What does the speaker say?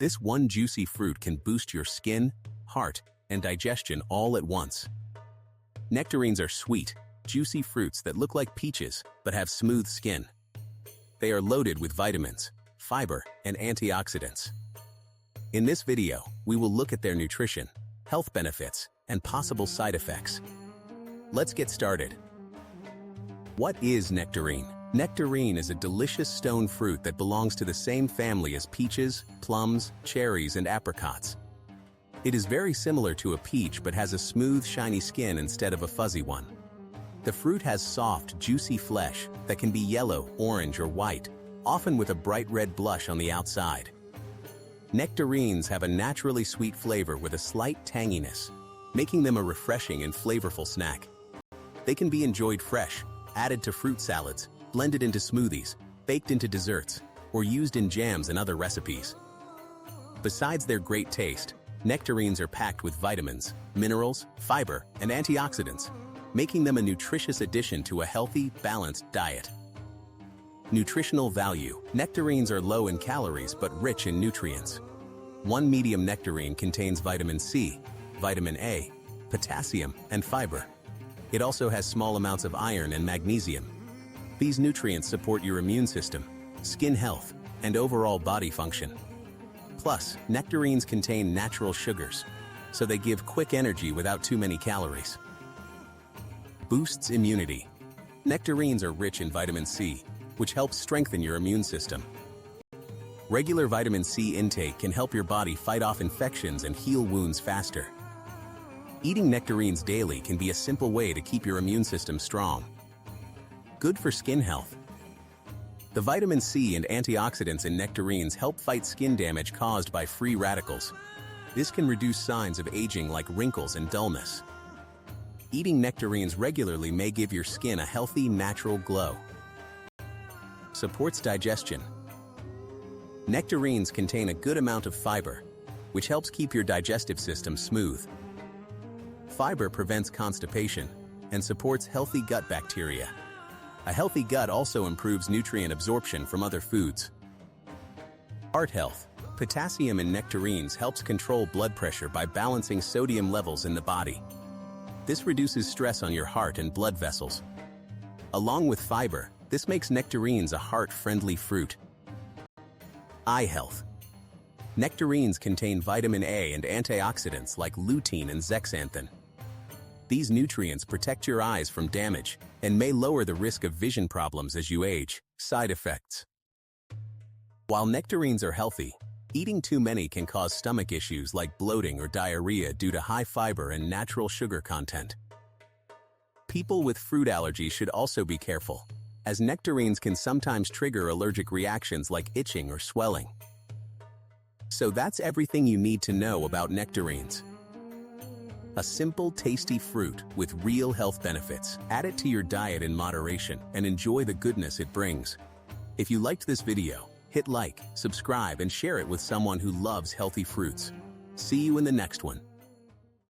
This one juicy fruit can boost your skin, heart, and digestion all at once. Nectarines are sweet, juicy fruits that look like peaches but have smooth skin. They are loaded with vitamins, fiber, and antioxidants. In this video, we will look at their nutrition, health benefits, and possible side effects. Let's get started. What is nectarine? Nectarine is a delicious stone fruit that belongs to the same family as peaches, plums, cherries, and apricots. It is very similar to a peach but has a smooth, shiny skin instead of a fuzzy one. The fruit has soft, juicy flesh that can be yellow, orange, or white, often with a bright red blush on the outside. Nectarines have a naturally sweet flavor with a slight tanginess, making them a refreshing and flavorful snack. They can be enjoyed fresh, added to fruit salads, blended into smoothies, baked into desserts, or used in jams and other recipes. Besides their great taste, nectarines are packed with vitamins, minerals, fiber, and antioxidants, making them a nutritious addition to a healthy, balanced diet. Nutritional value. Nectarines are low in calories but rich in nutrients. One medium nectarine contains vitamin C, vitamin A, potassium, and fiber. It also has small amounts of iron and magnesium. These nutrients support your immune system, skin health, and overall body function. Plus, nectarines contain natural sugars, so they give quick energy without too many calories. Boosts immunity. Nectarines are rich in vitamin C, which helps strengthen your immune system. Regular vitamin C intake can help your body fight off infections and heal wounds faster. Eating nectarines daily can be a simple way to keep your immune system strong. Good for skin health. The vitamin C and antioxidants in nectarines help fight skin damage caused by free radicals. This can reduce signs of aging like wrinkles and dullness. Eating nectarines regularly may give your skin a healthy, natural glow. Supports digestion. Nectarines contain a good amount of fiber, which helps keep your digestive system smooth. Fiber prevents constipation and supports healthy gut bacteria. A healthy gut also improves nutrient absorption from other foods. Heart health. Potassium in nectarines helps control blood pressure by balancing sodium levels in the body. This reduces stress on your heart and blood vessels. Along with fiber, this makes nectarines a heart-friendly fruit. Eye health. Nectarines contain vitamin A and antioxidants like lutein and zeaxanthin. These nutrients protect your eyes from damage and may lower the risk of vision problems as you age. Side effects. While nectarines are healthy, eating too many can cause stomach issues like bloating or diarrhea due to high fiber and natural sugar content. People with fruit allergies should also be careful, as nectarines can sometimes trigger allergic reactions like itching or swelling. So that's everything you need to know about nectarines. A simple, tasty fruit with real health benefits. Add it to your diet in moderation and enjoy the goodness it brings. If you liked this video, hit like, subscribe, and share it with someone who loves healthy fruits. See you in the next one.